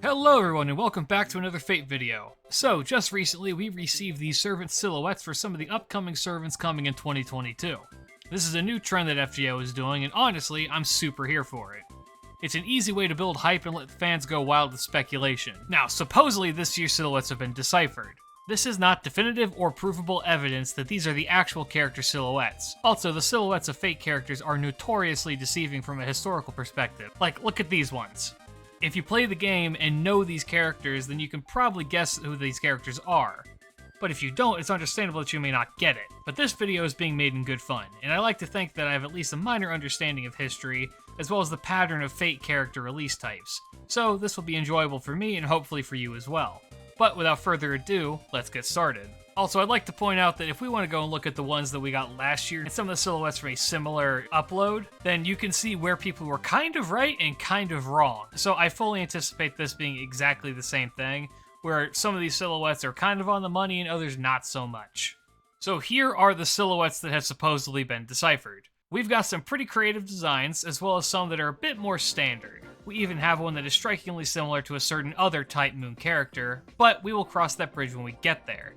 Hello everyone and welcome back to another Fate video. So, just recently we received these servant silhouettes for some of the upcoming servants coming in 2022. This is a new trend that FGO is doing, and honestly, I'm super here for it. It's an easy way to build hype and let fans go wild with speculation. Now, supposedly this year's silhouettes have been deciphered. This is not definitive or provable evidence that these are the actual character silhouettes. Also, the silhouettes of Fate characters are notoriously deceiving from a historical perspective. Like, look at these ones. If you play the game and know these characters, then you can probably guess who these characters are. But if you don't, it's understandable that you may not get it. But this video is being made in good fun, and I like to think that I have at least a minor understanding of history, as well as the pattern of Fate character release types. So this will be enjoyable for me and hopefully for you as well. But without further ado, let's get started. Also, I'd like to point out that if we want to go and look at the ones that we got last year and some of the silhouettes from a similar upload, then you can see where people were kind of right and kind of wrong. So I fully anticipate this being exactly the same thing, where some of these silhouettes are kind of on the money and others not so much. So here are the silhouettes that have supposedly been deciphered. We've got some pretty creative designs, as well as some that are a bit more standard. We even have one that is strikingly similar to a certain other Type Moon character, but we will cross that bridge when we get there.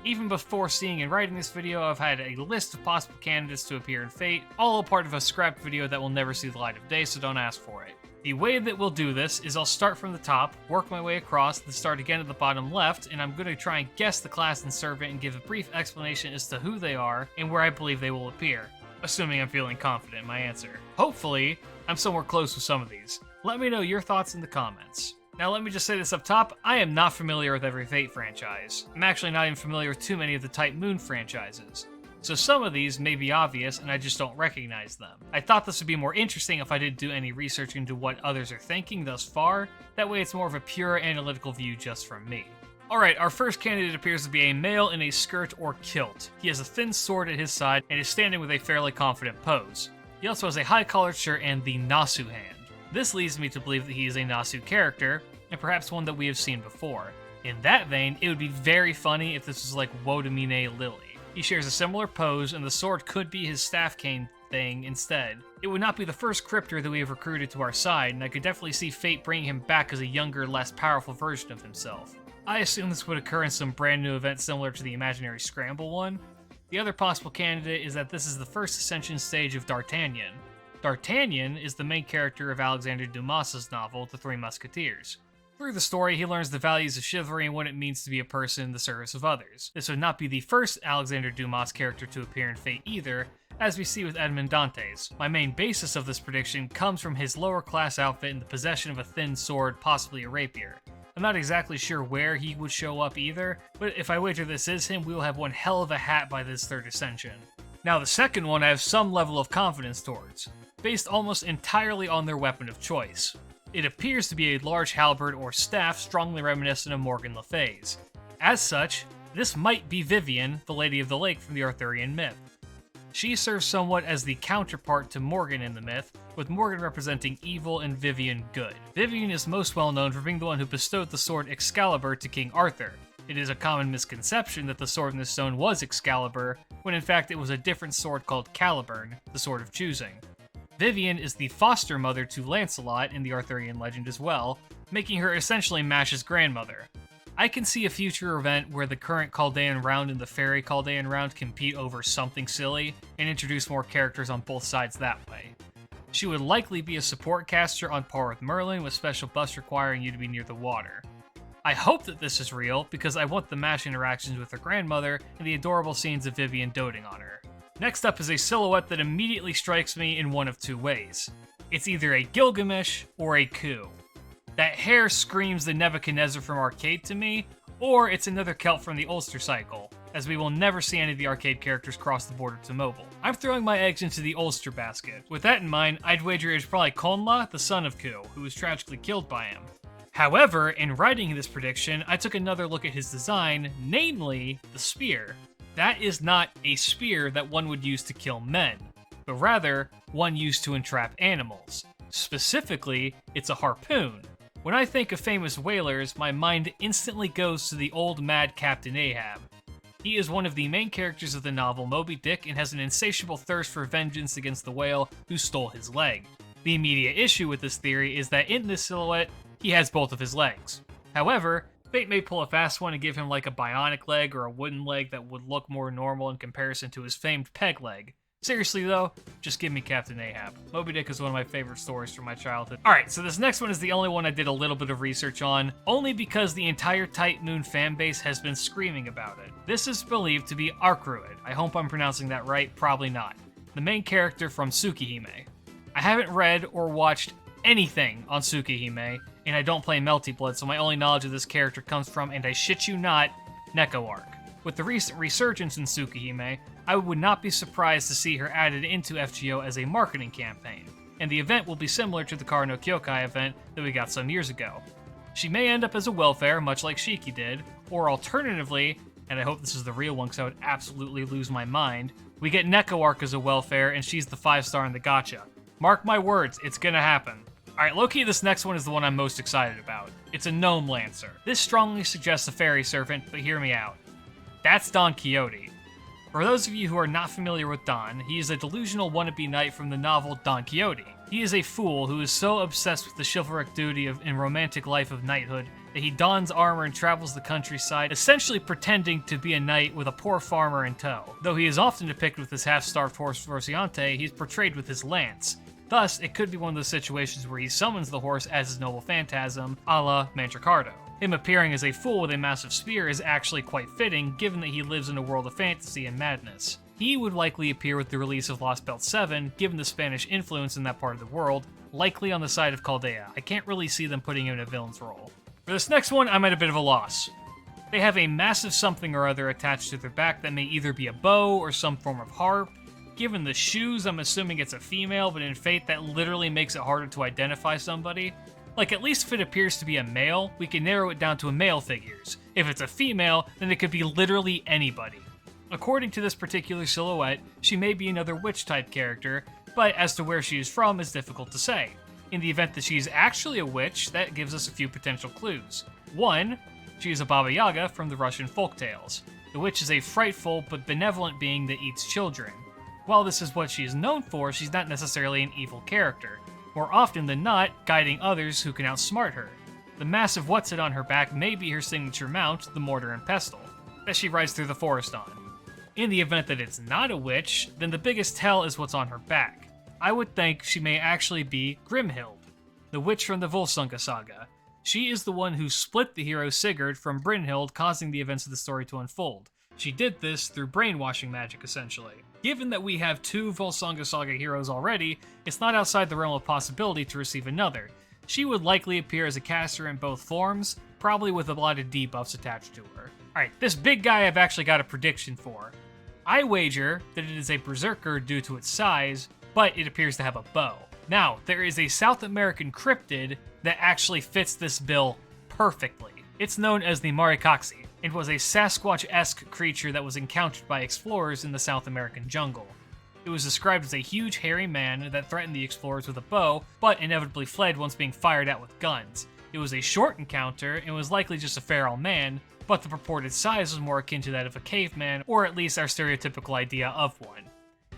Even before seeing and writing this video, I've had a list of possible candidates to appear in Fate, all a part of a scrapped video that will never see the light of day, so don't ask for it. The way that we'll do this is I'll start from the top, work my way across, then start again at the bottom left, and I'm going to try and guess the class and servant and give a brief explanation as to who they are and where I believe they will appear, assuming I'm feeling confident in my answer. Hopefully, I'm somewhere close with some of these. Let me know your thoughts in the comments. Now let me just say this up top, I am not familiar with every Fate franchise. I'm actually not even familiar with too many of the Type Moon franchises. So some of these may be obvious and I just don't recognize them. I thought this would be more interesting if I didn't do any research into what others are thinking thus far. That way it's more of a pure analytical view just from me. Alright, our first candidate appears to be a male in a skirt or kilt. He has a thin sword at his side and is standing with a fairly confident pose. He also has a high collared shirt and the Nasu hand. This leads me to believe that he is a Nasu character, and perhaps one that we have seen before. In that vein, it would be very funny if this was like Wodamine Lily. He shares a similar pose, and the sword could be his staff cane thing instead. It would not be the first cryptor that we have recruited to our side, and I could definitely see Fate bringing him back as a younger, less powerful version of himself. I assume this would occur in some brand new event similar to the Imaginary Scramble one. The other possible candidate is that this is the first ascension stage of D'Artagnan. D'Artagnan is the main character of Alexandre Dumas's novel, The Three Musketeers. Through the story, he learns the values of chivalry and what it means to be a person in the service of others. This would not be the first Alexandre Dumas character to appear in Fate either, as we see with Edmond Dantes. My main basis of this prediction comes from his lower class outfit and the possession of a thin sword, possibly a rapier. I'm not exactly sure where he would show up either, but if I wager this is him, we will have one hell of a hat by this third ascension. Now the second one I have some level of confidence towards, based almost entirely on their weapon of choice. It appears to be a large halberd or staff strongly reminiscent of Morgan Le Fay's. As such, this might be Vivian, the Lady of the Lake from the Arthurian myth. She serves somewhat as the counterpart to Morgan in the myth, with Morgan representing evil and Vivian good. Vivian is most well known for being the one who bestowed the sword Excalibur to King Arthur. It is a common misconception that the sword in the stone was Excalibur, when in fact it was a different sword called Caliburn, the sword of choosing. Vivian is the foster mother to Lancelot in the Arthurian legend as well, making her essentially Mash's grandmother. I can see a future event where the current Chaldean round and the fairy Chaldean round compete over something silly, and introduce more characters on both sides that way. She would likely be a support caster on par with Merlin, with special buffs requiring you to be near the water. I hope that this is real, because I want the Mash interactions with her grandmother and the adorable scenes of Vivian doting on her. Next up is a silhouette that immediately strikes me in one of two ways. It's either a Gilgamesh or a Ku. That hair screams the Nebuchadnezzar from Arcade to me, or it's another Celt from the Ulster cycle, as we will never see any of the Arcade characters cross the border to mobile. I'm throwing my eggs into the Ulster basket. With that in mind, I'd wager it's probably Conla, the son of Ku, who was tragically killed by him. However, in writing this prediction, I took another look at his design, namely the spear. That is not a spear that one would use to kill men, but rather one used to entrap animals. Specifically, it's a harpoon. When I think of famous whalers, my mind instantly goes to the old mad Captain Ahab. He is one of the main characters of the novel Moby Dick and has an insatiable thirst for vengeance against the whale who stole his leg. The immediate issue with this theory is that in this silhouette, he has both of his legs. However, Fate may pull a fast one and give him like a bionic leg or a wooden leg that would look more normal in comparison to his famed peg leg. Seriously though, just give me Captain Ahab. Moby Dick is one of my favorite stories from my childhood. Alright, so this next one is the only one I did a little bit of research on, only because the entire Tight Moon fanbase has been screaming about it. This is believed to be Arkruid. I hope I'm pronouncing that right, probably not. The main character from Tsukihime. I haven't read or watched anything on Tsukihime, and I don't play Melty Blood, so my only knowledge of this character comes from, and I shit you not, Neko Arc. With the recent resurgence in Tsukihime, I would not be surprised to see her added into FGO as a marketing campaign, and the event will be similar to the Kara no Kyokai event that we got some years ago. She may end up as a welfare, much like Shiki did, or alternatively, and I hope this is the real one because I would absolutely lose my mind, we get Neko Arc as a welfare and she's the 5-star in the gacha. Mark my words, it's gonna happen. Alright, low-key, this next one is the one I'm most excited about. It's a Gnome Lancer. This strongly suggests a fairy servant, but hear me out. That's Don Quixote. For those of you who are not familiar with Don, he is a delusional wannabe knight from the novel Don Quixote. He is a fool who is so obsessed with the chivalric duty and romantic life of knighthood that he dons armor and travels the countryside, essentially pretending to be a knight with a poor farmer in tow. Though he is often depicted with his half-starved horse Rocinante, he's portrayed with his lance. Thus, it could be one of those situations where he summons the horse as his noble phantasm, a la Mantricardo. Him appearing as a fool with a massive spear is actually quite fitting, given that he lives in a world of fantasy and madness. He would likely appear with the release of Lost Belt 7, given the Spanish influence in that part of the world, likely on the side of Chaldea. I can't really see them putting him in a villain's role. For this next one, I'm at a bit of a loss. They have a massive something or other attached to their back that may either be a bow or some form of harp. Given the shoes, I'm assuming it's a female, but in Fate, that literally makes it harder to identify somebody. Like, at least if it appears to be a male, we can narrow it down to male figures. If it's a female, then it could be literally anybody. According to this particular silhouette, she may be another witch-type character, but as to where she is from is difficult to say. In the event that she is actually a witch, that gives us a few potential clues. One, she is a Baba Yaga from the Russian folktales. The witch is a frightful but benevolent being that eats children. While this is what she is known for, she's not necessarily an evil character. More often than not, guiding others who can outsmart her. The massive what's-it on her back may be her signature mount, the Mortar and Pestle, that she rides through the forest on. In the event that it's not a witch, then the biggest tell is what's on her back. I would think she may actually be Grimhild, the witch from the Volsunga saga. She is the one who split the hero Sigurd from Brynhild, causing the events of the story to unfold. She did this through brainwashing magic, essentially. Given that we have 2 Volsunga Saga heroes already, it's not outside the realm of possibility to receive another. She would likely appear as a caster in both forms, probably with a lot of debuffs attached to her. Alright, this big guy I've actually got a prediction for. I wager that it is a Berserker due to its size, but it appears to have a bow. Now, there is a South American cryptid that actually fits this bill perfectly. It's known as the Mari Coxy. It was a Sasquatch-esque creature that was encountered by explorers in the South American jungle. It was described as a huge hairy man that threatened the explorers with a bow, but inevitably fled once being fired at with guns. It was a short encounter and was likely just a feral man, but the purported size was more akin to that of a caveman, or at least our stereotypical idea of one.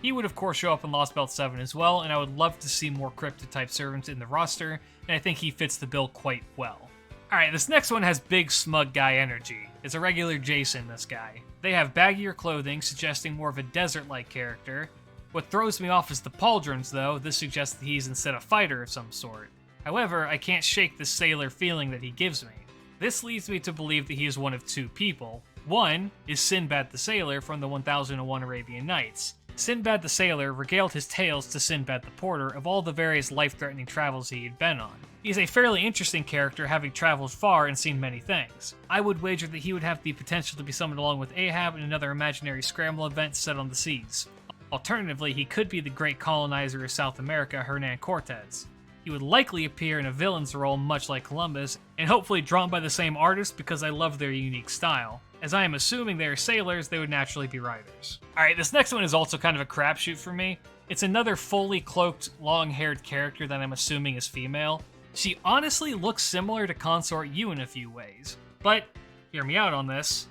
He would of course show up in Lost Belt 7 as well, and I would love to see more cryptid-type servants in the roster, and I think he fits the bill quite well. Alright, this next one has big smug guy energy. It's a regular Jason, this guy. They have baggier clothing, suggesting more of a desert-like character. What throws me off is the pauldrons, though. This suggests that he's instead a fighter of some sort. However, I can't shake the sailor feeling that he gives me. This leads me to believe that he is one of 2 people. One is Sinbad the Sailor from the 1001 Arabian Nights. Sinbad the Sailor regaled his tales to Sinbad the Porter of all the various life-threatening travels he had been on. He's a fairly interesting character, having traveled far and seen many things. I would wager that he would have the potential to be summoned along with Ahab in another imaginary scramble event set on the seas. Alternatively, he could be the great colonizer of South America, Hernan Cortez. He would likely appear in a villain's role much like Columbus, and hopefully drawn by the same artist because I love their unique style. As I am assuming they are sailors, they would naturally be riders. Alright, this next one is also kind of a crapshoot for me. It's another fully cloaked, long-haired character that I'm assuming is female. She honestly looks similar to Consort Yu in a few ways, but hear me out on this.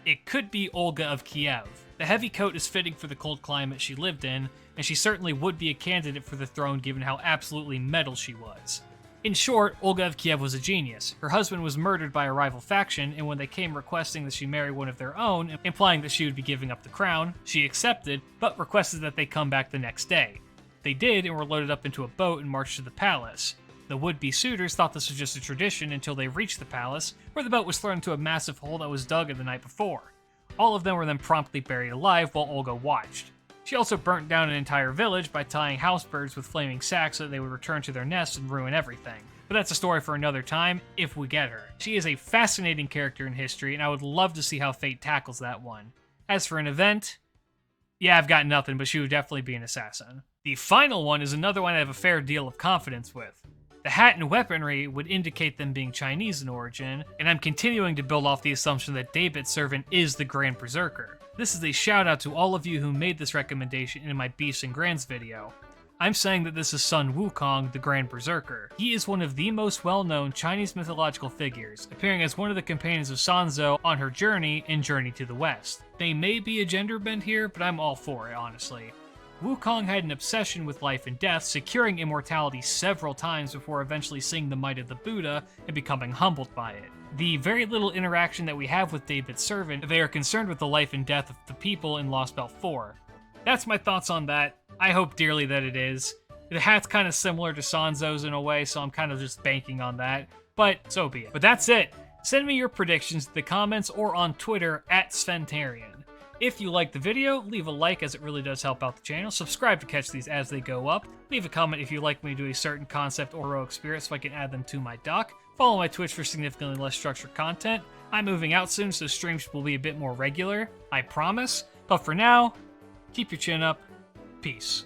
It could be Olga of Kiev. The heavy coat is fitting for the cold climate she lived in, and she certainly would be a candidate for the throne given how absolutely metal she was. In short, Olga of Kiev was a genius. Her husband was murdered by a rival faction, and when they came requesting that she marry one of their own, implying that she would be giving up the crown, she accepted, but requested that they come back the next day. They did, and were loaded up into a boat and marched to the palace. The would-be suitors thought this was just a tradition until they reached the palace, where the boat was thrown into a massive hole that was dug in the night before. All of them were then promptly buried alive while Olga watched. She also burnt down an entire village by tying housebirds with flaming sacks so that they would return to their nests and ruin everything. But that's a story for another time, if we get her. She is a fascinating character in history, and I would love to see how fate tackles that one. As for an event, yeah, I've got nothing, but she would definitely be an assassin. The final one is another one I have a fair deal of confidence with. The hat and weaponry would indicate them being Chinese in origin, and I'm continuing to build off the assumption that David's servant is the Grand Berserker. This is a shout out to all of you who made this recommendation in my Beasts and Grands video. I'm saying that this is son Wukong, the Grand Berserker. He is one of the most well-known Chinese mythological figures, appearing as one of the companions of Sanzo on her journey in Journey to the West. They may be a gender bend here, but I'm all for it, honestly. Wukong had an obsession with life and death, securing immortality several times before eventually seeing the might of the Buddha and becoming humbled by it. The very little interaction that we have with David's servant, they are concerned with the life and death of the people in Lost Belt 4. That's my thoughts on that. I hope dearly that it is. The hat's kind of similar to Sanzo's in a way, so I'm kind of just banking on that, but so be it. But that's it. Send me your predictions in the comments or on Twitter @Sventarian. If you liked the video, leave a like as it really does help out the channel. Subscribe to catch these as they go up. Leave a comment if you'd like me to do a certain concept or row experience so I can add them to my doc. Follow my Twitch for significantly less structured content. I'm moving out soon, so streams will be a bit more regular, I promise. But for now, keep your chin up. Peace.